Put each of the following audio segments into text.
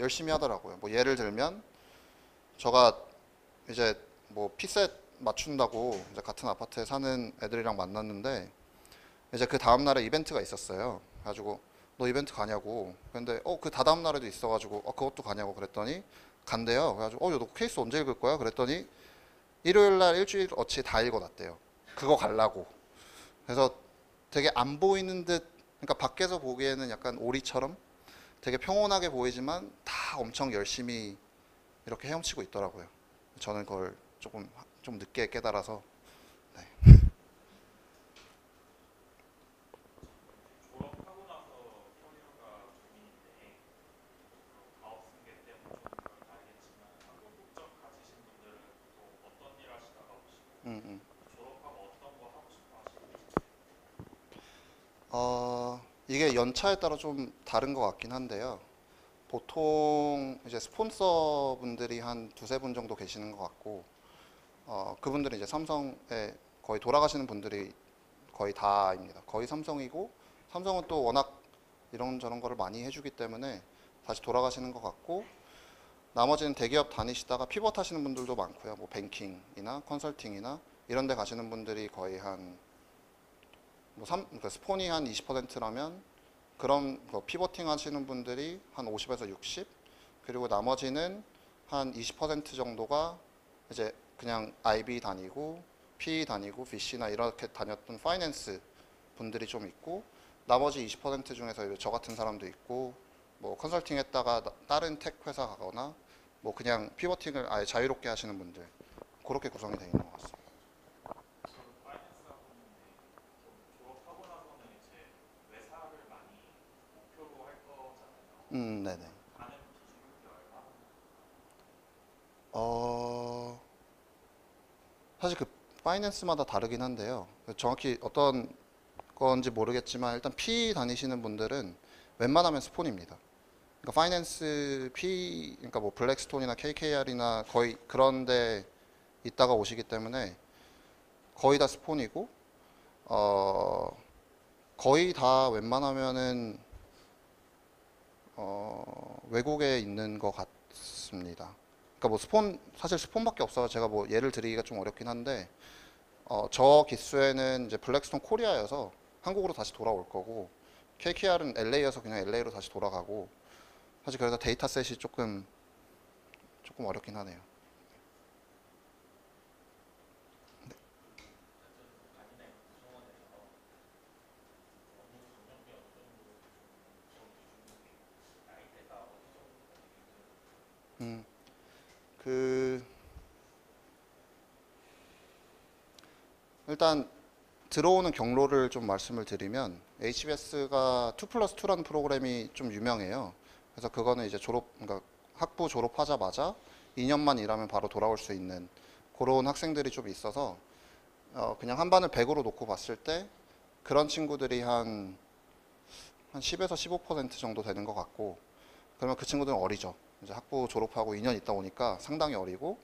열심히 하더라고요. 뭐 예를 들면 저가 이제 뭐 피셋 맞춘다고 이제 같은 아파트에 사는 애들이랑 만났는데 이제 그 다음 날에 이벤트가 있었어요. 그래가지고 너 이벤트 가냐고. 근데 그 다다음 날에도 있어가지고 그것도 가냐고 그랬더니 간대요. 그래가지고 너 케이스 언제 읽을 거야? 그랬더니 일요일 날 일주일 어치 다 읽어놨대요. 그거 가려고. 그래서 되게 안 보이는 듯, 그러니까 밖에서 보기에는 약간 오리처럼 되게 평온하게 보이지만 다 엄청 열심히 이렇게 헤엄치고 있더라고요. 저는 그걸 조금 좀 늦게 깨달아서. 네. 졸업하고 나서 커리어가 고민인데 가업 승계 때문에 좀 그런 다르겠지만 한국 국적 가지신 분들은 또 어떤 일 하시다가 오시고 음, 음. 졸업하고 어떤 거 하고 싶어 하시고 계신지. 이게 연차에 따라 좀 다른 것 같긴 한데요. 보통 이제 스폰서 분들이 한 두세 분 정도 계시는 것 같고, 그분들은 이제 삼성에 거의 돌아가시는 분들이 거의 다입니다. 거의 삼성이고, 삼성은 또 워낙 이런저런 거를 많이 해주기 때문에 다시 돌아가시는 것 같고, 나머지는 대기업 다니시다가 피벗 하시는 분들도 많고요. 뭐 뱅킹이나 컨설팅이나 이런 데 가시는 분들이 거의 한, 그러니까 스폰이 한 20%라면 그런 뭐 피버팅 하시는 분들이 한 50에서 60, 그리고 나머지는 한 20% 정도가 이제 그냥 IB 다니고 PE 다니고 VC나 이렇게 다녔던 파이낸스 분들이 좀 있고, 나머지 20% 중에서 이제 저 같은 사람도 있고, 뭐 컨설팅 했다가 다른 테크 회사 가거나 뭐 그냥 피버팅을 아예 자유롭게 하시는 분들, 그렇게 구성이 되어 있는 것 같습니다. 저도 파이낸스 하고 있는데 좀 졸업하고 나서는 이제 외사를 많이 목표로 할 거잖아요. 네네. 가는 기준이 얼마나? 어, 사실 그 파이낸스마다 다르긴 한데요. 정확히 어떤 건지 모르겠지만 일단 P 다니시는 분들은 웬만하면 스폰입니다. 그러니까 파이낸스 P, 그러니까 뭐 블랙스톤이나 KKR이나 거의 그런데 있다가 오시기 때문에 거의 다 스폰이고, 어, 거의 다 웬만하면은 외국에 있는 것 같습니다. 그러니까 뭐 스폰, 사실 스폰밖에 없어서 제가 뭐 예를 드리기가 좀 어렵긴 한데, 저 기수에는 이제 블랙스톤 코리아여서 한국으로 다시 돌아올 거고, KKR은 LA여서 그냥 LA로 다시 돌아가고, 사실 그래서 데이터셋이 조금 어렵긴 하네요. 음, 그 일단 들어오는 경로를 좀 말씀을 드리면 HBS가 2 플러스 2라는 프로그램이 좀 유명해요. 그래서 그거는 이제 그러니까 학부 졸업하자마자 2년만 일하면 바로 돌아올 수 있는 그런 학생들이 좀 있어서 그냥 한 반을 100으로 놓고 봤을 때 그런 친구들이 한 10에서 15% 정도 되는 것 같고, 그러면 그 친구들은 어리죠. 이제 학부 졸업하고 2년 있다 오니까 상당히 어리고,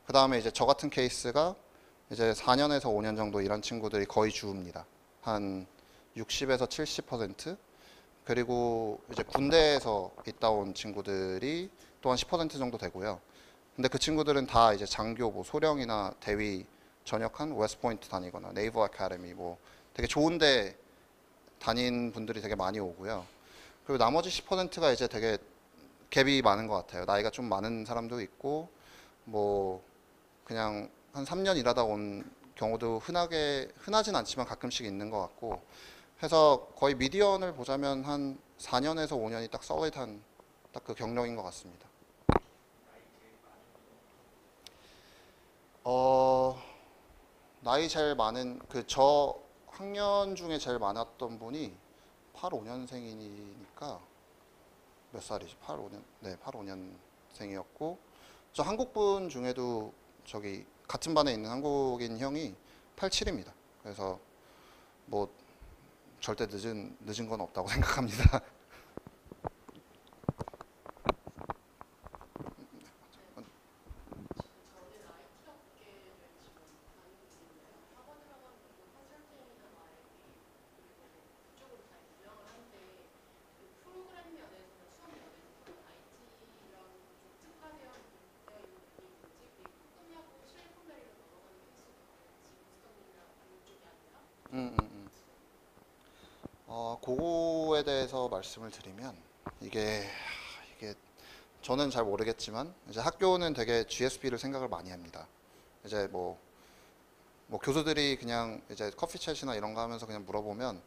그 다음에 이제 저 같은 케이스가 이제 4년에서 5년 정도 일한 친구들이 거의 주입니다. 한 60에서 70%, 그리고 이제 군대에서 있다 온 친구들이 또 한 10% 정도 되고요. 근데 그 친구들은 다 이제 장교 뭐 소령이나 대위 전역한 웨스트포인트 다니거나 네이버 아카데미 뭐 되게 좋은데 다닌 분들이 되게 많이 오고요. 그리고 나머지 10%가 이제 되게 갭이 많은 것 같아요. 나이가 좀 많은 사람도 있고, 뭐 그냥 한 3년 일하다 온 경우도 흔하진 않지만 가끔씩 있는 것 같고 해서 거의 미디언을 보자면 한 4년에서 5년이 딱 solid한 딱 그 경력인 것 같습니다. 어, 나이 제일 많은 그 저 학년 중에 제일 많았던 분이 85년생이니까 몇 살이지? 85년, 네, 85년생이었고, 저 한국 분 중에도 저기 같은 반에 있는 한국인 형이 87입니다. 그래서 뭐 절대 늦은 건 없다고 생각합니다. 그거에 대해서 말씀을 드리면 이게 저는 잘 모르겠지만 이제 학교는 되게 GSP를 생각을 많이 합니다. 이제 뭐 교수들이 그냥 이제 커피챗이나 이런 거 하면서 그냥 물어보면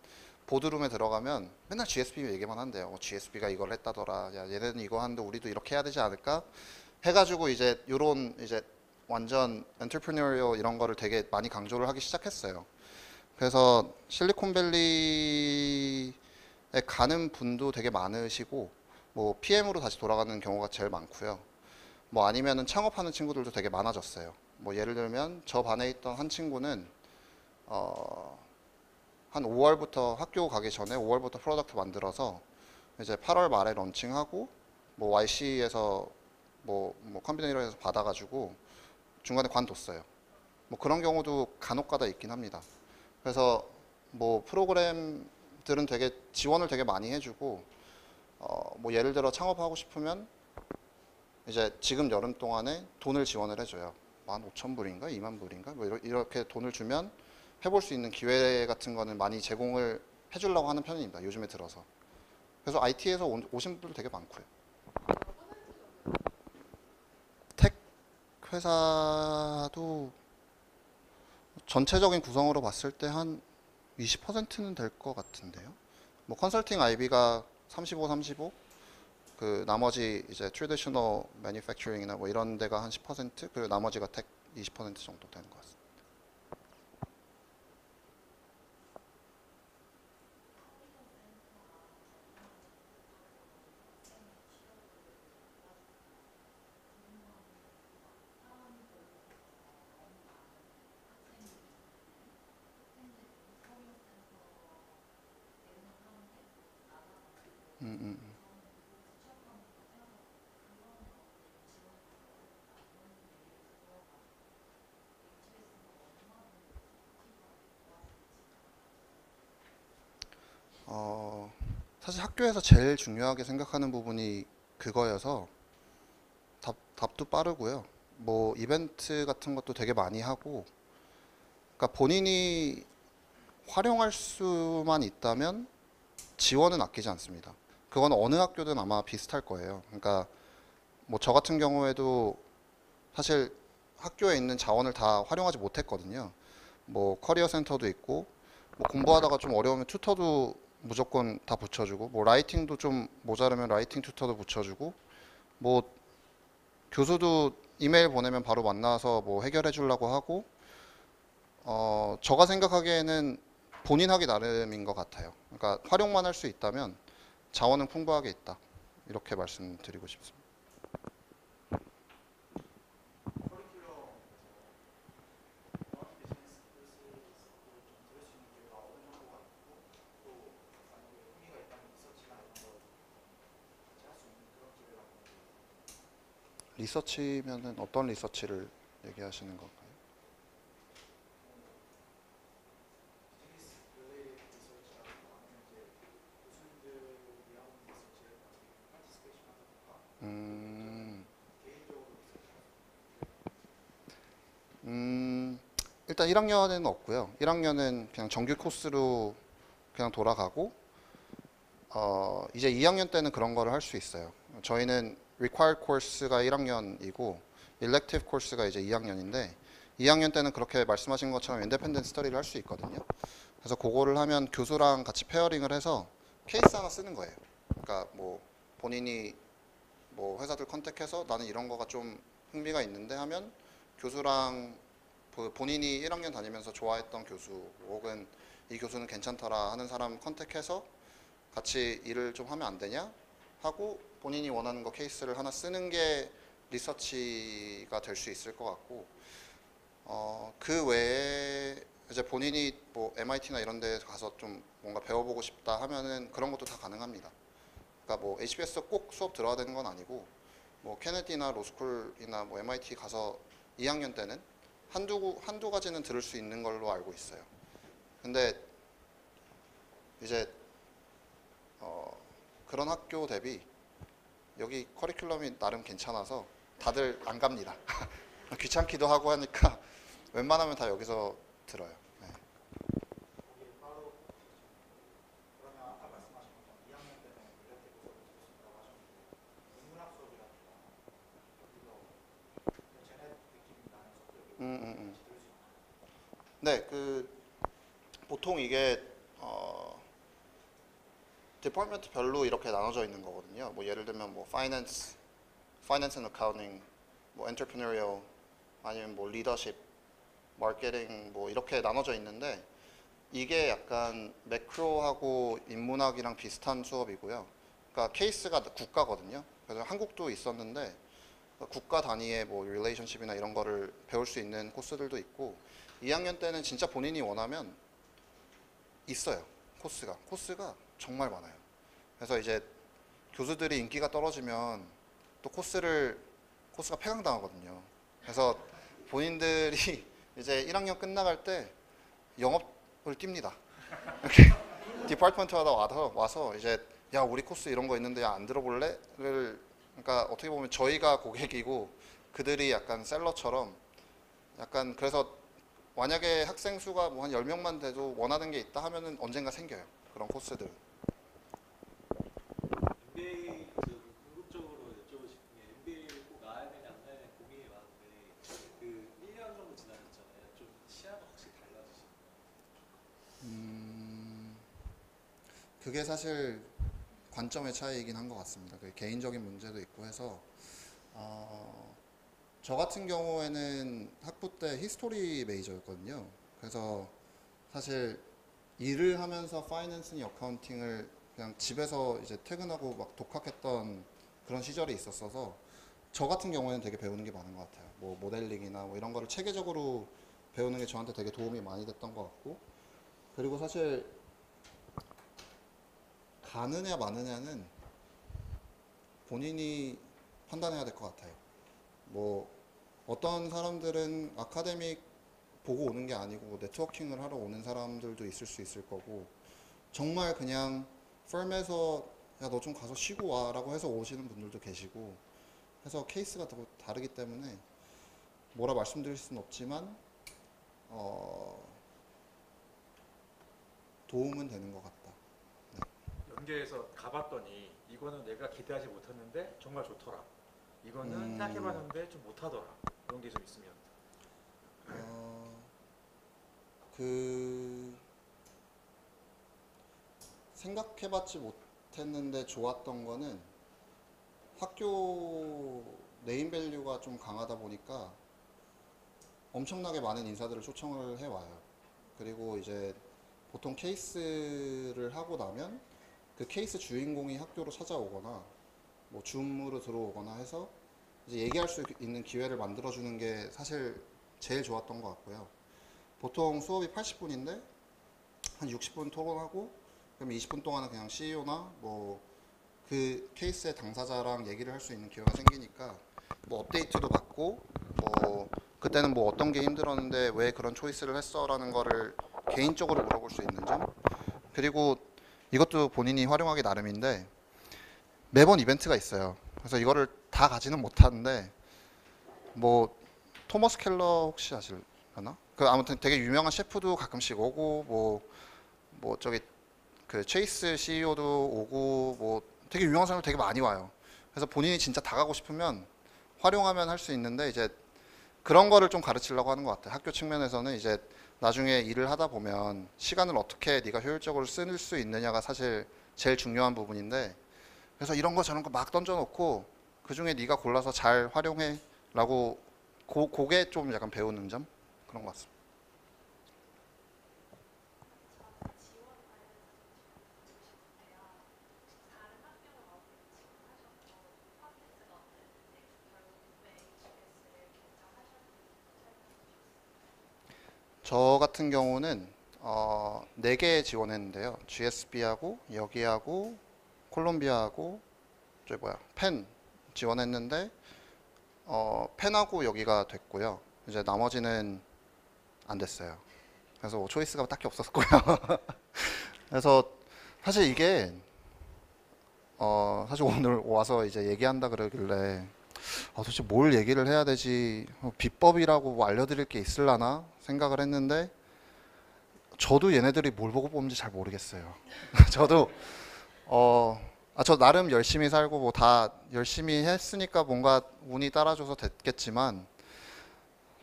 보드룸에 들어가면 맨날 GSP 얘기만 한대요. GSP가 이걸 했다더라. 야, 얘네는 이거 하는데 우리도 이렇게 해야 되지 않을까? 해가지고 이제 요런 이제 완전 엔터프리니어리얼 이런 거를 되게 많이 강조를 하기 시작했어요. 그래서 실리콘밸리에 가는 분도 되게 많으시고 뭐 PM으로 다시 돌아가는 경우가 제일 많고요. 뭐 아니면은 창업하는 친구들도 되게 많아졌어요. 뭐 예를 들면 저 반에 있던 한 친구는 한 5월부터 학교 가기 전에 5월부터 프로덕트 만들어서 이제 8월 말에 런칭하고 뭐 YC에서 뭐 컴비네이션에서 받아가지고 중간에 관뒀어요. 뭐 그런 경우도 간혹가다 있긴 합니다. 그래서 뭐 프로그램들은 되게 지원을 되게 많이 해주고 뭐 예를 들어 창업하고 싶으면 이제 지금 여름 동안에 돈을 지원을 해줘요. 15,000불인가 20,000불인가 뭐 이렇게 돈을 주면 해볼 수 있는 기회 같은 거는 많이 제공을 해주려고 하는 편입니다. 요즘에 들어서. 그래서 IT에서 오신 분들 되게 많고요. 텍 회사도 전체적인 구성으로 봤을 때 한 20%는 될 것 같은데요. 뭐 컨설팅 IB가 35, 35, 그 나머지 이제 트래디셔널 매니팩처링이나 뭐 이런 데가 한 10%, 그리고 나머지가 텍 20% 정도 되는 것 같습니다. 음, 음. 사실 학교에서 제일 중요하게 생각하는 부분이 그거여서 답도 빠르고요. 뭐 이벤트 같은 것도 되게 많이 하고, 그러니까 본인이 활용할 수만 있다면 지원은 아끼지 않습니다. 그건 어느 학교든 아마 비슷할 거예요. 그러니까 뭐 저 같은 경우에도 사실 학교에 있는 자원을 다 활용하지 못했거든요. 뭐 커리어 센터도 있고, 뭐 공부하다가 좀 어려우면 튜터도 무조건 다 붙여주고, 뭐 라이팅도 좀 모자르면 라이팅 튜터도 붙여주고, 뭐 교수도 이메일 보내면 바로 만나서 뭐 해결해 주려고 하고, 제가 생각하기에는 본인 하기 나름인 것 같아요. 그러니까 활용만 할 수 있다면 자원은 풍부하게 있다. 이렇게 말씀드리고 싶습니다. 리서치면은 어떤 리서치를 얘기하시는 건가요? 음, 일단 1학년에는 없고요. 1학년은 그냥 정규 코스로 그냥 돌아가고, 이제 2학년 때는 그런 거를 할 수 있어요. 저희는 required 코스가 1학년이고 elective 코스가 이제 2학년인데 2학년 때는 그렇게 말씀하신 것처럼 independent study를 할 수 있거든요. 그래서 그거를 하면 교수랑 같이 페어링을 해서 케이스 하나 쓰는 거예요. 그러니까 뭐 본인이 뭐 회사들 컨택해서 나는 이런 거가 좀 흥미가 있는데 하면 교수랑 본인이 1학년 다니면서 좋아했던 교수 혹은 이 교수는 괜찮더라 하는 사람 컨택해서 같이 일을 좀 하면 안 되냐 하고 본인이 원하는 거 케이스를 하나 쓰는 게 리서치가 될 수 있을 것 같고, 그 외에 이제 본인이 뭐 MIT나 이런 데 가서 좀 뭔가 배워보고 싶다 하면은 그런 것도 다 가능합니다. 그러니까 뭐 HBS 꼭 수업 들어야 되는 건 아니고 뭐 케네디나 로스쿨이나 뭐 MIT 가서 2학년 때는 한두 가지는 들을 수 있는 걸로 알고 있어요. 근데 이제 그런 학교 대비 여기 커리큘럼이 나름 괜찮아서 다들 안 갑니다. 귀찮기도 하고 하니까 웬만하면 다 여기서 들어요. 네. 거기에 바로 그러면 네, 보통 이게 디파트먼트별로 이렇게 나눠져 있는 거거든요. 뭐 예를 들면 뭐 finance and accounting, 뭐 entrepreneurial, 아니면 뭐 leadership, 마케팅 뭐 이렇게 나눠져 있는데 이게 약간 매크로하고 인문학이랑 비슷한 수업이고요. 그러니까 케이스가 국가거든요. 그래서 한국도 있었는데 국가 단위의 뭐 릴레이션십이나 이런 거를 배울 수 있는 코스들도 있고 2학년 때는 진짜 본인이 원하면 있어요. 코스가 정말 많아요. 그래서 이제 교수들이 인기가 떨어지면 또 코스가 폐강당하거든요. 그래서 본인들이 이제 1학년 끝나갈 때 영업을 띱니다. 이렇게 디파트먼트마다 와서 이제 야 우리 코스 이런 거 있는데 야 안 들어볼래?를 그러니까 어떻게 보면 저희가 고객이고 그들이 약간 셀러처럼 약간 그래서 만약에 학생 수가 뭐 한 10명만 돼도 원하는 게 있다 하면은 언젠가 생겨요. 그런 코스들은. MBA 궁극적으로 여쭤보고 싶은 게 MBA를 꼭 나야 되냐 안 나야 되냐 고민이 많은데 그 1년 정도 지나셨잖아요. 좀 시야가 확실히 달라지시나요? 그게 사실 관점의 차이이긴 한 것 같습니다. 그 개인적인 문제도 있고 해서 저 같은 경우에는 학부 때 히스토리 메이저였거든요. 그래서 사실 일을 하면서 파이낸스니 어카운팅을 그냥 집에서 이제 퇴근하고 막 독학했던 그런 시절이 있었어서 저 같은 경우에는 되게 배우는 게 많은 것 같아요. 뭐 모델링이나 뭐 이런 거를 체계적으로 배우는 게 저한테 되게 도움이 많이 됐던 것 같고 그리고 사실 가느냐 마느냐는 본인이 판단해야 될 것 같아요. 뭐 어떤 사람들은 아카데믹 보고 오는 게 아니고 네트워킹을 하러 오는 사람들도 있을 수 있을 거고 정말 그냥 펌에서 야 너 좀 가서 쉬고 와라고 해서 오시는 분들도 계시고 해서 케이스가 더 다르기 때문에 뭐라 말씀드릴 수는 없지만 도움은 되는 것 같다. 연계해서 가봤더니 이거는 내가 기대하지 못했는데 정말 좋더라. 이거는 생각해봤는데 좀 못하더라. 이런 게 좀 있으면. 생각해봤지 못했는데 좋았던 거는 학교 네임밸류가 좀 강하다 보니까 엄청나게 많은 인사들을 초청을 해와요. 그리고 이제 보통 케이스를 하고 나면 그 케이스 주인공이 학교로 찾아오거나 뭐 줌으로 들어오거나 해서 이제 얘기할 수 있는 기회를 만들어주는 게 사실 제일 좋았던 것 같고요. 보통 수업이 80분인데 한 60분 토론하고 그럼 20분 동안은 그냥 CEO나 뭐 그 케이스의 당사자랑 얘기를 할 수 있는 기회가 생기니까 뭐 업데이트도 받고 뭐 그때는 뭐 어떤 게 힘들었는데 왜 그런 초이스를 했어라는 거를 개인적으로 물어볼 수 있는 점 그리고 이것도 본인이 활용하기 나름인데 매번 이벤트가 있어요. 그래서 이거를 다 가지는 못하는데 뭐 토머스 켈러 혹시 아실려나? 그 아무튼 되게 유명한 셰프도 가끔씩 오고 뭐 저기 그 체이스 CEO도 오고 뭐 되게 유명한 사람들 되게 많이 와요. 그래서 본인이 진짜 다 가고 싶으면 활용하면 할 수 있는데 이제 그런 거를 좀 가르치려고 하는 것 같아요. 학교 측면에서는 이제 나중에 일을 하다 보면 시간을 어떻게 네가 효율적으로 쓸 수 있느냐가 사실 제일 중요한 부분인데 그래서 이런 거 저런 거 막 던져놓고 그 중에 네가 골라서 잘 활용해라고 그게 좀 약간 배우는 점 그런 것 같습니다. 저 같은 경우는 4개 지원했는데요. GSB하고 여기하고 콜롬비아하고 저기 펜 지원했는데 펜하고 여기가 됐고요. 이제 나머지는 안 됐어요. 그래서 뭐 초이스가 딱히 없었고요. 그래서 사실 이게 사실 오늘 와서 이제 얘기한다 그러길래 도대체 뭘 얘기를 해야 되지? 비법이라고 뭐 알려드릴 게 있을라나 생각을 했는데 저도 얘네들이 뭘 보고 뽑는지 잘 모르겠어요. 저도 저 나름 열심히 살고 뭐 다 열심히 했으니까 뭔가 운이 따라줘서 됐겠지만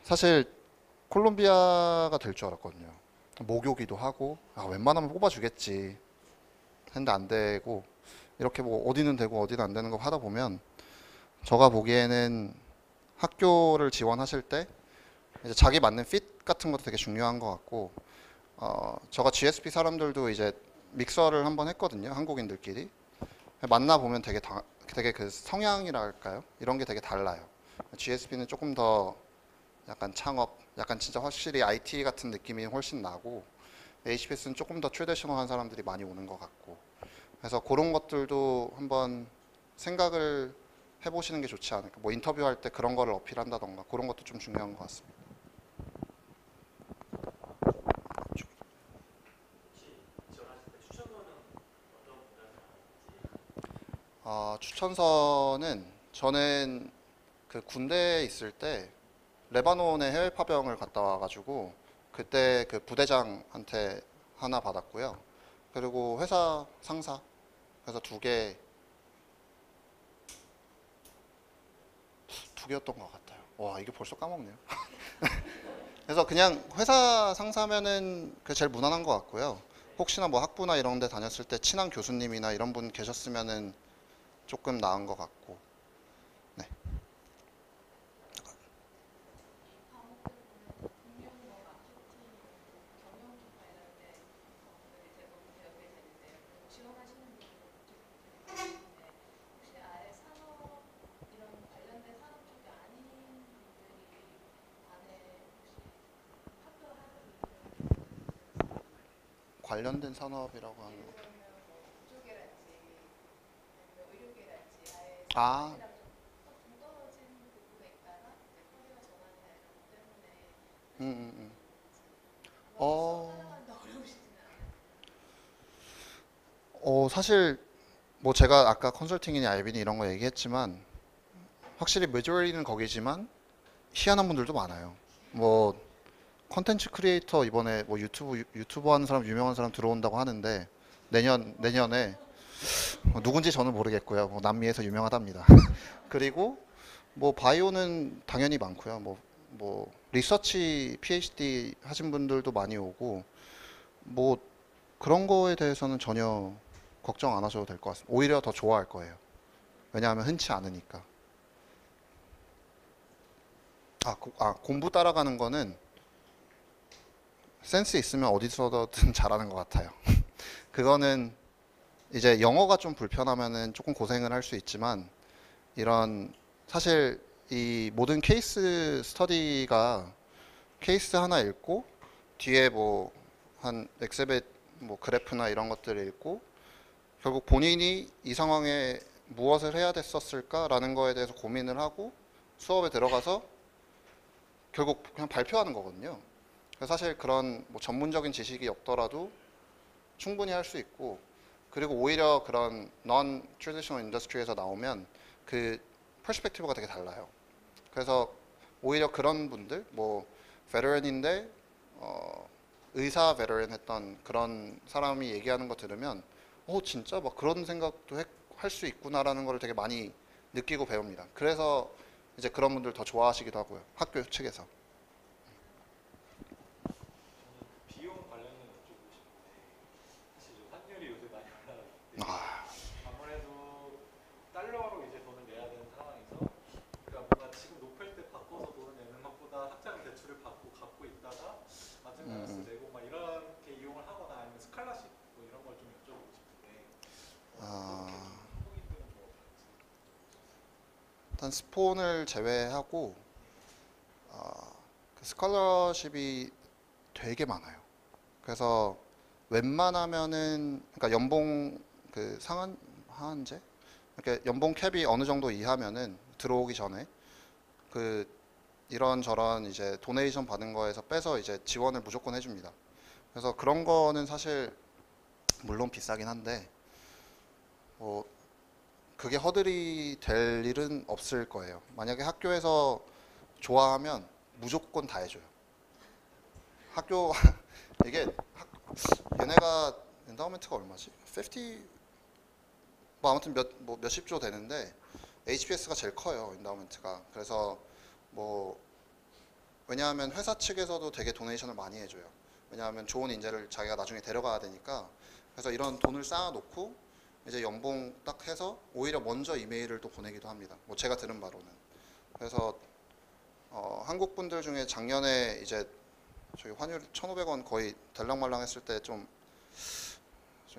사실 콜롬비아가 될 줄 알았거든요. 모교기도 하고 웬만하면 뽑아주겠지 했는데 안 되고 이렇게 뭐 어디는 되고 어디는 안 되는 거 하다 보면 제가 보기에는 학교를 지원하실 때 이제 자기 맞는 핏 같은 것도 되게 중요한 것 같고 제가 GSP 사람들도 이제 믹서를 한번 했거든요. 한국인들끼리 만나 보면 되게 그 성향이랄까요? 이런 게 되게 달라요. GSP는 조금 더 약간 창업, 약간 진짜 확실히 IT 같은 느낌이 훨씬 나고 HPS는 조금 더 트레디셔널한 사람들이 많이 오는 것 같고 그래서 그런 것들도 한번 생각을 해보시는 게 좋지 않을까. 뭐 인터뷰할 때 그런 거를 어필한다던가 그런 것도 좀 중요한 것 같습니다. 추천서는 저는 그 군대에 있을 때 레바논에 해외 파병을 갔다 와가지고 그때 그 부대장한테 하나 받았고요. 그리고 회사 상사 그래서 두 개였던 것 같아요. 와 이게 벌써 까먹네요. 그래서 그냥 회사 상사면은 그 제일 무난한 것 같고요. 혹시나 뭐 학부나 이런 데 다녔을 때 친한 교수님이나 이런 분 계셨으면은 조금 나은 것 같고. 네. 관련된 산업이라고 하는 거. 아, 음, 음, 음. 사실 뭐 제가 아까 컨설팅이니 IB니 이런 거 얘기했지만 확실히 메조리티는 거기지만 희한한 분들도 많아요. 뭐 컨텐츠 크리에이터 이번에 뭐 유튜브 하는 사람 유명한 사람 들어온다고 하는데 내년에 누군지 저는 모르겠고요. 뭐 남미에서 유명하답니다. 그리고 뭐 바이오는 당연히 많고요. 뭐 리서치 PhD 하신 분들도 많이 오고 뭐 그런 거에 대해서는 전혀 걱정 안 하셔도 될 것 같습니다. 오히려 더 좋아할 거예요. 왜냐하면 흔치 않으니까. 공부 따라가는 거는 센스 있으면 어디서든 잘하는 것 같아요. 그거는 이제 영어가 좀 불편하면은 조금 고생을 할 수 있지만 이런 사실 이 모든 케이스 스터디가 케이스 하나 읽고 뒤에 뭐 한 엑셀의 뭐 그래프나 이런 것들을 읽고 결국 본인이 이 상황에 무엇을 해야 됐었을까라는 거에 대해서 고민을 하고 수업에 들어가서 결국 그냥 발표하는 거거든요. 그래서 사실 그런 뭐 전문적인 지식이 없더라도 충분히 할 수 있고 그리고 오히려 그런 non-traditional industry에서 나오면 그 퍼스펙티브가 되게 달라요. 그래서 오히려 그런 분들 뭐 베테랑인데 의사 베테랑 했던 그런 사람이 얘기하는 거 들으면 진짜 막 그런 생각도 할 수 있구나라는 걸 되게 많이 느끼고 배웁니다. 그래서 이제 그런 분들 더 좋아하시기도 하고요. 학교 측에서. 비용 관련된 여쭤보고 싶은데 사실 좀 환율이 요새 많이 올라가기 때문에 아, 아무래도 달러로 이제 돈을 내야 되는 상황에서 그러니까 뭔가 지금 높을 때 바꿔서 돈을 내는 것보다 학자금 대출을 받고 갖고 있다가 마진가스 내고 막 이렇게 이용을 하거나 아니면 스칼라십 뭐 이런 걸 좀 여쭤보고 싶은데 어떻게 좀 한국인들은 뭐 일단 스폰을 제외하고 그 스칼러십이 되게 많아요. 그래서 웬만하면은 그러니까 연봉 그 하한제 이렇게 연봉 캡이 어느 정도 이하면은 들어오기 전에 그 이런저런 이제 도네이션 받은 거에서 빼서 이제 지원을 무조건 해줍니다. 그래서 그런 거는 사실 물론 비싸긴 한데 뭐 그게 허들이 될 일은 없을 거예요. 만약에 학교에서 좋아하면 무조건 다 해줘요. 학교 이게 얘네가 엔다우먼트가 얼마지? 50 뭐 아무튼 몇십 조 되는데 HPS가 제일 커요 엔다우먼트가. 그래서 뭐 왜냐하면 회사 측에서도 되게 도네이션을 많이 해줘요. 왜냐하면 좋은 인재를 자기가 나중에 데려가야 되니까. 그래서 이런 돈을 쌓아놓고 이제 연봉 딱 해서 오히려 먼저 이메일을 또 보내기도 합니다. 뭐 제가 들은 바로는. 그래서 한국 분들 중에 작년에 이제 저희 환율 1,500원 거의 달랑말랑 했을 때 좀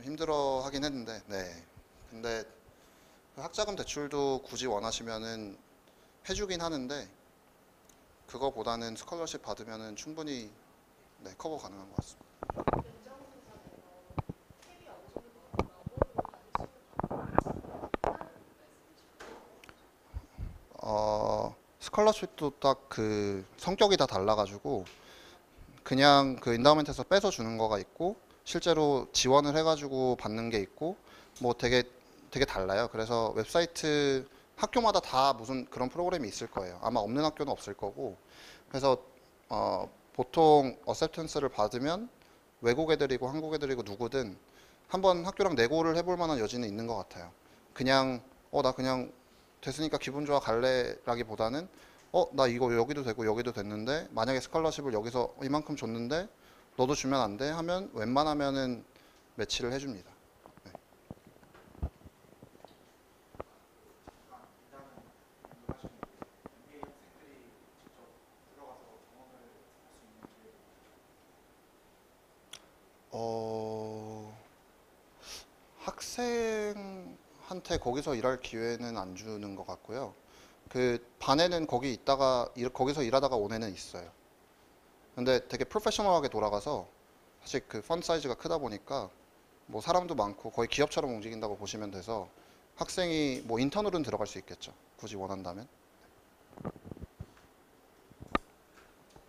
힘들어 하긴 했는데, 네. 근데 학자금 대출도 굳이 원하시면은 해주긴 하는데, 그거보다는 스콜러십 받으면은 충분히 네, 커버 가능한 것 같습니다. 스콜러십도 딱 그 성격이 다 달라가지고 그냥 그 인다우멘트에서 빼서 주는 거가 있고 실제로 지원을 해가지고 받는 게 있고 뭐 되게 달라요. 그래서 웹사이트 학교마다 다 무슨 그런 프로그램이 있을 거예요. 아마 없는 학교는 없을 거고. 그래서 보통 어셉턴스를 받으면 외국 애들이고 한국 애들이고 누구든 한번 학교랑 내고를 해볼 만한 여지는 있는 것 같아요. 그냥 나 그냥 됐으니까 기분 좋아 갈래라기보다는 나 이거 여기도 되고 여기도 됐는데 만약에 스칼러십을 여기서 이만큼 줬는데 너도 주면 안 돼? 하면 웬만하면은 매치를 해줍니다. 네. 학생한테 거기서 일할 기회는 안 주는 것 같고요. 그 반에는 거기서 일하다가 온 애는 있어요. 근데 되게 프로페셔널하게 돌아가서 사실 그 펀드 사이즈가 크다 보니까 뭐 사람도 많고 거의 기업처럼 움직인다고 보시면 돼서 학생이 뭐 인턴으로는 들어갈 수 있겠죠. 굳이 원한다면.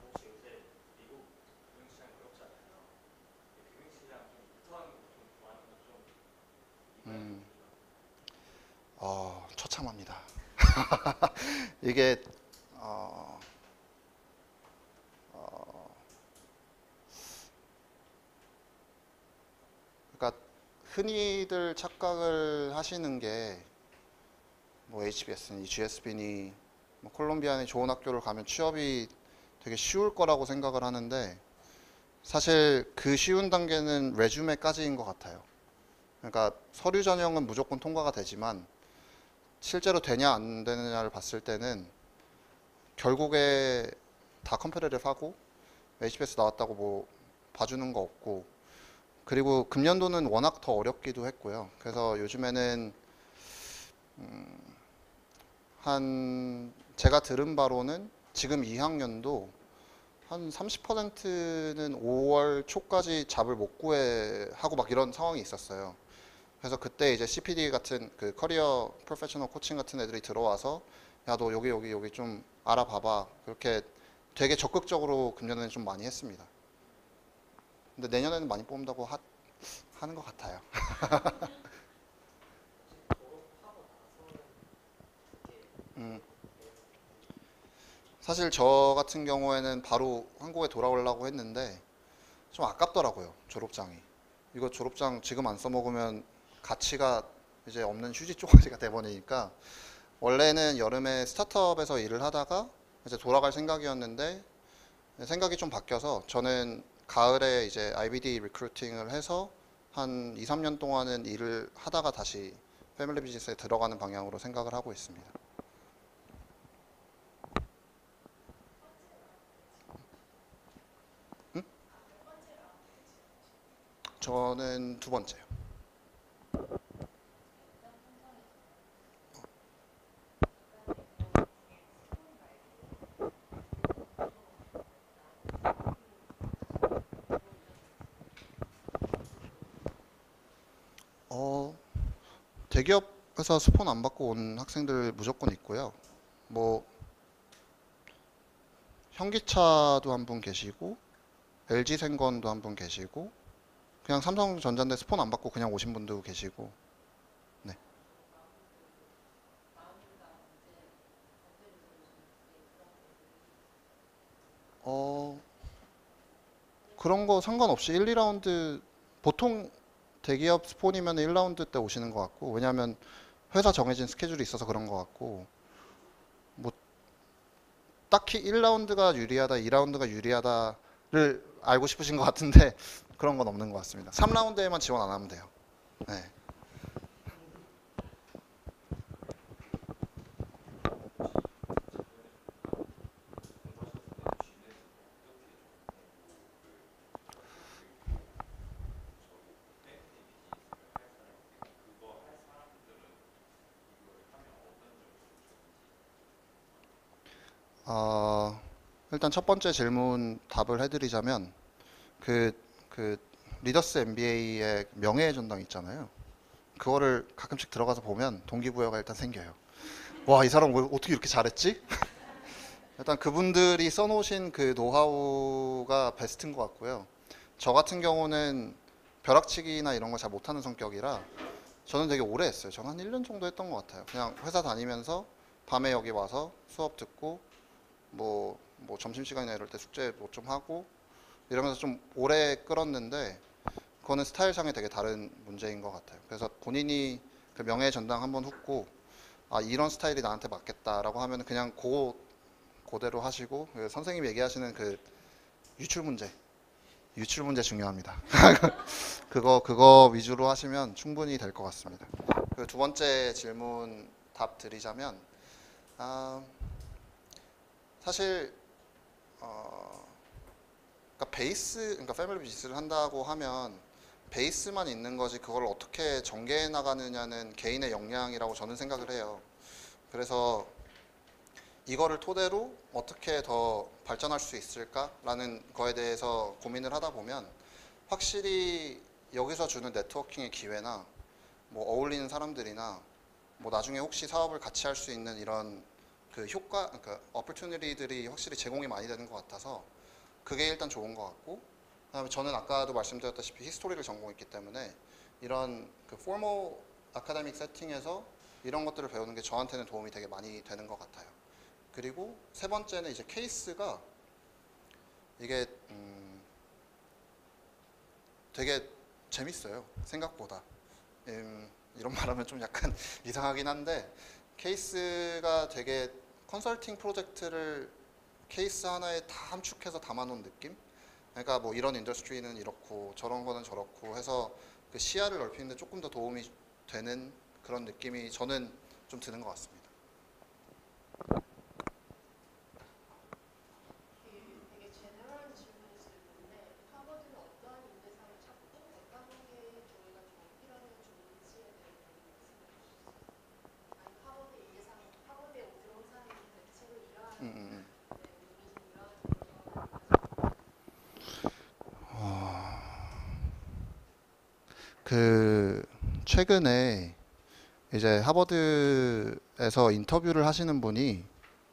혹시 요새 미국 금융시장이 어렵잖아요. 금융시장 좀 인턴 좀 구하는 건좀 처참합니다. 이게 어, 그러니까 흔히들 착각을 하시는 게 뭐 HBS니 GSB니 뭐 콜롬비아니 좋은 학교를 가면 취업이 되게 쉬울 거라고 생각을 하는데 사실 그 쉬운 단계는 레주메까지인 것 같아요. 그러니까 서류 전형은 무조건 통과가 되지만 실제로 되냐 안 되느냐를 봤을 때는 결국에 다 컴페레를 하고 HBS 나왔다고 뭐 봐주는 거 없고 그리고 금년도는 워낙 더 어렵기도 했고요. 그래서 요즘에는 제가 들은 바로는 지금 2학년도 한 30%는 5월 초까지 잡을 못 구해 하고 막 이런 상황이 있었어요. 그래서 그때 이제 CPD 같은 그 커리어 프로페셔널 코칭 같은 애들이 들어와서 야 너 여기 좀 알아봐봐 그렇게 되게 적극적으로 금년에는 좀 많이 했습니다. 근데 내년에는 많이 뽑는다고 하는 것 같아요. 사실 저 같은 경우에는 바로 한국에 돌아오려고 했는데 좀 아깝더라고요. 졸업장이. 이거 졸업장 지금 안 써먹으면 가치가 이제 없는 휴지 쪼가리가 돼버리니까 원래는 여름에 스타트업에서 일을 하다가 이제 돌아갈 생각이었는데 생각이 좀 바뀌어서 저는 가을에 이제 IBD 리크루팅을 해서 한 2, 3년 동안은 일을 하다가 다시 패밀리 비즈니스에 들어가는 방향으로 생각을 하고 있습니다. 저는 두 번째요. 대기업에서 스폰 안 받고 온 학생들 무조건 있고요. 뭐 현기차도 한 분 계시고 LG생건도 한 분 계시고 그냥 삼성전자인데 스폰 안 받고 그냥 오신 분도 계시고 네. 그런 거 상관없이 1, 2라운드 보통 대기업 스폰이면 1라운드 때 오시는 것 같고 왜냐하면 회사 정해진 스케줄이 있어서 그런 것 같고 뭐 딱히 1라운드가 유리하다, 2라운드가 유리하다를 알고 싶으신 것 같은데 그런 건 없는 것 같습니다. 3라운드에만 지원 안 하면 돼요. 네. 일단 첫 번째 질문 답을 해드리자면 그 리더스 MBA의 명예의 전당 있잖아요. 그거를 가끔씩 들어가서 보면 동기부여가 일단 생겨요. 와, 이 사람 어떻게 이렇게 잘했지? 일단 그분들이 써놓으신 그 노하우가 베스트인 것 같고요. 저 같은 경우는 벼락치기나 이런 거 잘 못하는 성격이라 저는 되게 오래 했어요. 저는 한 1년 정도 했던 것 같아요. 그냥 회사 다니면서 밤에 여기 와서 수업 듣고 뭐 점심시간이나 이럴 때 숙제 뭐 좀 하고 이러면서 좀 오래 끌었는데 그거는 스타일상에 되게 다른 문제인 것 같아요. 그래서 본인이 그 명예의 전당 한번 훑고 아 이런 스타일이 나한테 맞겠다라고 하면 그냥 그대로 하시고 그 선생님이 얘기하시는 그 유출 문제 중요합니다. 그거 위주로 하시면 충분히 될 것 같습니다. 그 두 번째 질문 답 드리자면 사실 그러니까 패밀리 비즈니스를 한다고 하면 베이스만 있는 거지 그걸 어떻게 전개해 나가느냐는 개인의 역량이라고 저는 생각을 해요. 그래서 이거를 토대로 어떻게 더 발전할 수 있을까라는 거에 대해서 고민을 하다 보면 확실히 여기서 주는 네트워킹의 기회나 뭐 어울리는 사람들이나 뭐 나중에 혹시 사업을 같이 할 수 있는 이런 그 효과, 그러니까 어퍼튜니티들이 확실히 제공이 많이 되는 것 같아서 그게 일단 좋은 것 같고, 그다음에 저는 아까도 말씀드렸다시피 히스토리를 전공했기 때문에 이런 그 포멀 아카데믹 세팅에서 이런 것들을 배우는 게 저한테는 도움이 되게 많이 되는 것 같아요. 그리고 세 번째는 이제 케이스가 이게 되게 재밌어요. 생각보다. 이런 말하면 좀 약간 이상하긴 한데 케이스가 되게 컨설팅 프로젝트를 케이스 하나에 다 함축해서 담아놓은 느낌? 그러니까 뭐 이런 인더스트리는 이렇고 저런 거는 저렇고 해서 그 시야를 넓히는데 조금 더 도움이 되는 그런 느낌이 저는 좀 드는 것 같습니다. 되게 제너럴한 질문일 수 있는데 하버드는 어떠한 인재상을 찾고 어떤 게 저희가 필요하면 좋은지에 대해 말씀해 주시죠. 아니 하버드 인재상, 하버드에 들어온 사람이 대체로 이러한 그 최근에 이제 하버드에서 인터뷰를 하시는 분이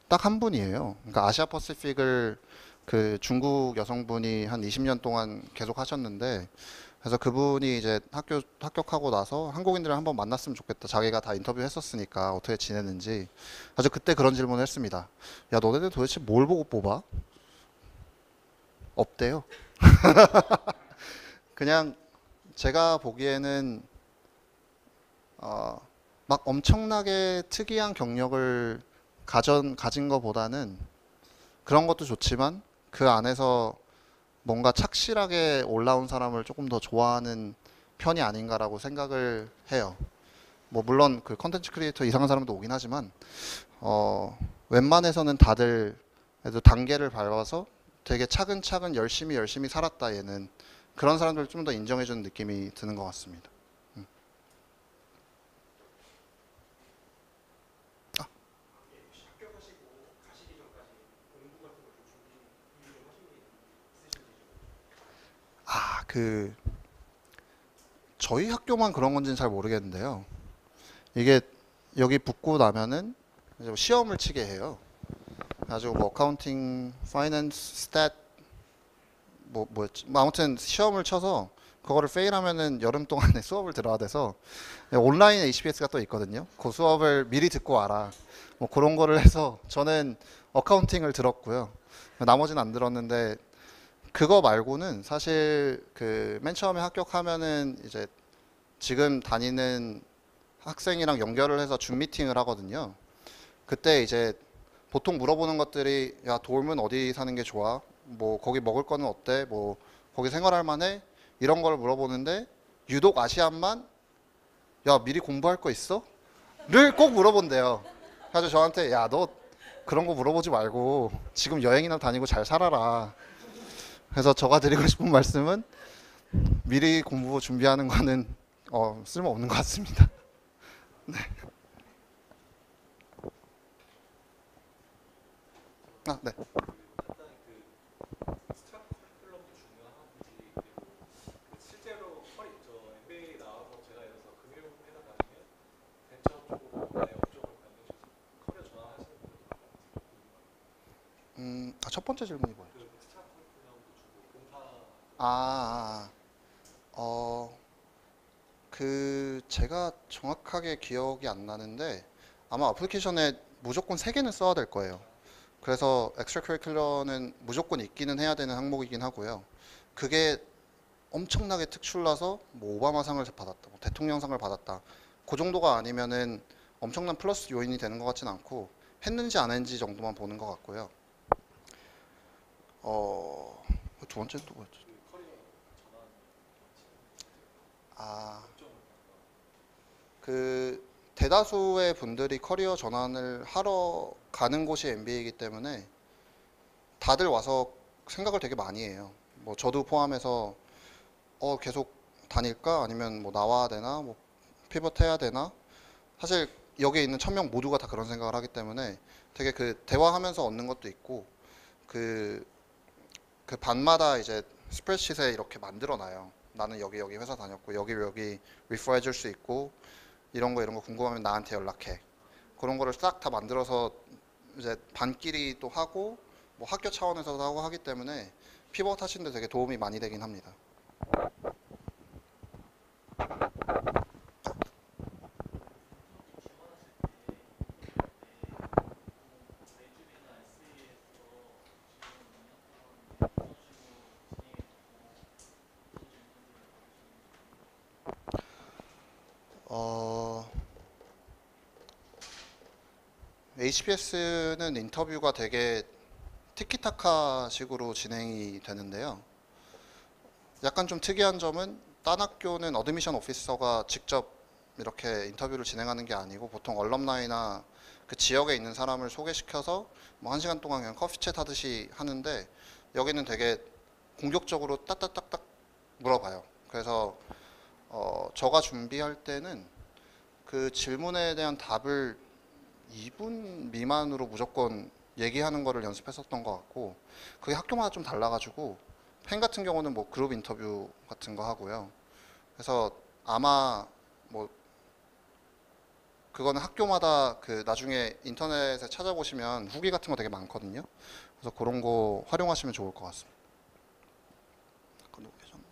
딱 한 분이에요. 그러니까 아시아 퍼시픽을 그 중국 여성분이 한 20년 동안 계속 하셨는데, 그래서 그분이 이제 합격하고 나서 한국인들을 한번 만났으면 좋겠다. 자기가 다 인터뷰했었으니까 어떻게 지냈는지. 아주 그때 그런 질문을 했습니다. 야, 너네들 도대체 뭘 보고 뽑아? 없대요. 그냥 제가 보기에는 막 엄청나게 특이한 경력을 가진 것보다는 그런 것도 좋지만 그 안에서 뭔가 착실하게 올라온 사람을 조금 더 좋아하는 편이 아닌가라고 생각을 해요. 뭐 물론 그 컨텐츠 크리에이터 이상한 사람도 오긴 하지만 웬만해서는 다들 그래도 단계를 밟아서 되게 차근차근 열심히 살았다 얘는 그런 사람들 좀 더 인정해주는 느낌이 드는 것 같습니다. 그 저희 학교만 그런 건지는 잘 모르겠는데요. 이게 여기 붙고 나면은 이제 시험을 치게 해요. 아주 뭐 어카운팅, 파이낸스, 스탯 뭐였지? 뭐 아무튼 시험을 쳐서 그거를 페일하면은 여름 동안에 수업을 들어야 돼서 온라인 HBS가 또 있거든요. 그 수업을 미리 듣고 와라. 뭐 그런 거를 해서 저는 어카운팅을 들었고요. 나머지는 안 들었는데 그거 말고는 사실 그 맨 처음에 합격하면은 이제 지금 다니는 학생이랑 연결을 해서 줌 미팅을 하거든요. 그때 이제 보통 물어보는 것들이 야 도움은 어디 사는 게 좋아? 뭐 거기 먹을 거는 어때? 뭐 거기 생활할 만해? 이런 걸 물어보는데 유독 아시안만 야 미리 공부할 거 있어? 를 꼭 물어본대요. 그래서 저한테 야 너 그런 거 물어보지 말고 지금 여행이나 다니고 잘 살아라. 그래서 제가 드리고 싶은 말씀은 미리 공부 준비하는 거는 쓸모없는 것 같습니다. 아, 네. 간단히 그 익스트라 커리큘럼도 중요한지 그리고 그 실제로 저 MBA 나와서 제가 예를 들어서 금융회사 다니면 벤처 쪽으로 내 업종을 변경해서 커리어 전환하시는 분들도 많아요. 첫 번째 질문이 뭐예요? 그 익스트라 커리큘럼도 주고 봉사 제가 정확하게 기억이 안 나는데 아마 애플리케이션에 무조건 3개는 써야 될 거예요. 그래서 엑스트라 커리큘럼은 무조건 있기는 해야 되는 항목이긴 하고요. 그게 엄청나게 특출나서 뭐 오바마상을 받았다, 뭐 대통령상을 받았다. 그 정도가 아니면은 엄청난 플러스 요인이 되는 것 같진 않고 했는지 안 했는지 정도만 보는 것 같고요. 두 번째는 또 뭐였죠? 그 커리어 전환 아, 업종을 그 대다수의 분들이 커리어 전환을 하러 가는 곳이 MBA이기 때문에 다들 와서 생각을 되게 많이 해요. 뭐 저도 포함해서 계속 다닐까 아니면 뭐 나와야 되나 뭐 피벗 해야 되나 사실 여기에 있는 1000명 모두가 다 그런 생각을 하기 때문에 되게 그 대화하면서 얻는 것도 있고 그 반마다 이제 스프레드시트에 이렇게 만들어 놔요. 나는 여기 회사 다녔고 여기 리퍼 해줄 수 있고 이런 거 궁금하면 나한테 연락해. 그런 거를 싹 다 만들어서 이제 반끼리 또 하고 뭐 학교 차원에서도 하고 하기 때문에 피벗 하시는데 되게 도움이 많이 되긴 합니다. HBS는 인터뷰가 되게 티키타카 식으로 진행이 되는데요. 약간 좀 특이한 점은 딴 학교는 어드미션 오피서가 직접 이렇게 인터뷰를 진행하는 게 아니고 보통 얼럼나이나 그 지역에 있는 사람을 소개시켜서 뭐 1시간 동안 그냥 커피챗 하듯이 하는데 여기는 되게 공격적으로 딱딱딱딱 물어봐요. 그래서 저가 준비할 때는 그 질문에 대한 답을 2분 미만으로 무조건 얘기하는 거를 연습했었던 것 같고 그게 학교마다 좀 달라가지고 펜 같은 경우는 뭐 그룹 인터뷰 같은 거 하고요. 그래서 아마 뭐 그거는 학교마다 그 나중에 인터넷에 찾아보시면 후기 같은 거 되게 많거든요. 그래서 그런 거 활용하시면 좋을 것 같습니다. 아까 누구 계셨는데?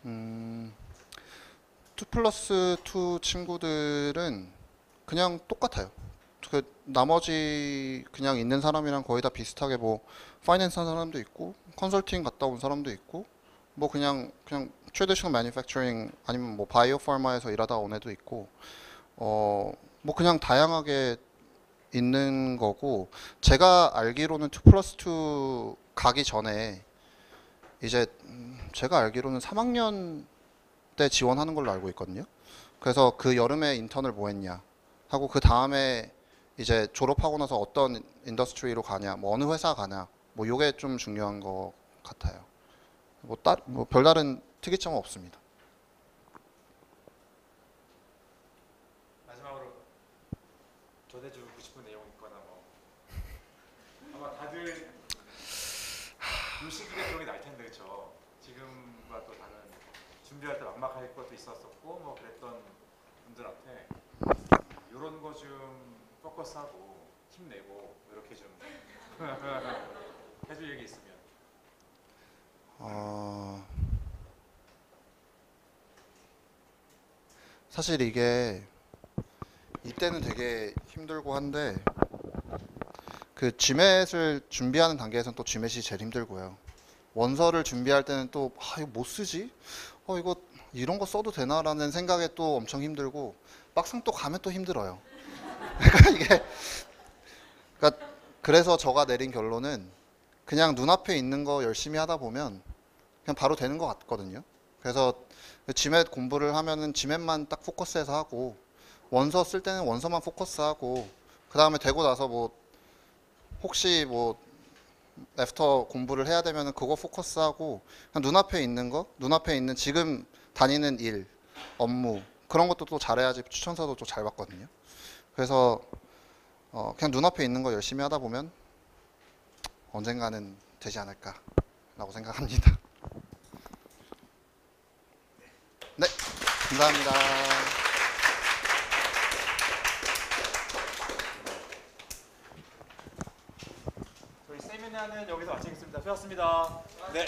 음, 2+2 친구들은 그냥 똑같아요. 그 나머지 그냥 있는 사람이랑 거의 다 비슷하게 뭐 파이낸스 한 사람도 있고 컨설팅 갔다 온 사람도 있고 뭐 그냥 트래디셔널 매니팩처링 아니면 뭐 바이오 파마에서 일하다 온 애도 있고 뭐 그냥 다양하게 있는 거고 제가 알기로는 2+2 가기 전에 이제 제가 알기로는 3학년 때 지원하는 걸로 알고 있거든요. 그래서 그 여름에 인턴을 뭐 했냐 하고 그 다음에 이제 졸업하고 나서 어떤 인더스트리로 가냐 뭐 어느 회사 가냐 뭐 요게 좀 중요한 것 같아요. 뭐 별다른 특이점은 없습니다. 마지막으로 전해주고 싶은 내용 있거나 뭐 아마 다들 이 시기가 기억이 날 텐데 그렇죠? 지금과 또 다른 준비할 때 막막할 것도 있었었고 뭐 그랬던 분들한테 이런 거 좀 포커스하고 힘내고 이렇게 좀 해줄 얘기 있으면. 사실 이게 이때는 되게 힘들고 한데 그 GMAT을 준비하는 단계에서는 또 GMAT이 제일 힘들고요. 원서를 준비할 때는 또 이거 못 쓰지? 이거 이런 거 써도 되나라는 생각에 또 엄청 힘들고 막상 또 가면 또 힘들어요. 그러니까 이게 그래서 제가 내린 결론은 그냥 눈앞에 있는 거 열심히 하다 보면 그냥 바로 되는 것 같거든요. 그래서 GMAT 공부를 하면은 GMAT만 딱 포커스해서 하고 원서 쓸 때는 원서만 포커스하고 그 다음에 되고 나서 뭐 혹시 뭐 애프터 공부를 해야 되면은 그거 포커스하고 그냥 눈앞에 있는 거, 눈앞에 있는 지금 다니는 일, 업무 그런 것도 또 잘해야지 추천서도 또 잘 받거든요. 그래서 그냥 눈앞에 있는 거 열심히 하다 보면 언젠가는 되지 않을까라고 생각합니다. 네, 감사합니다. 저희 세미나는 여기서 마치겠습니다. 수고하셨습니다. 네.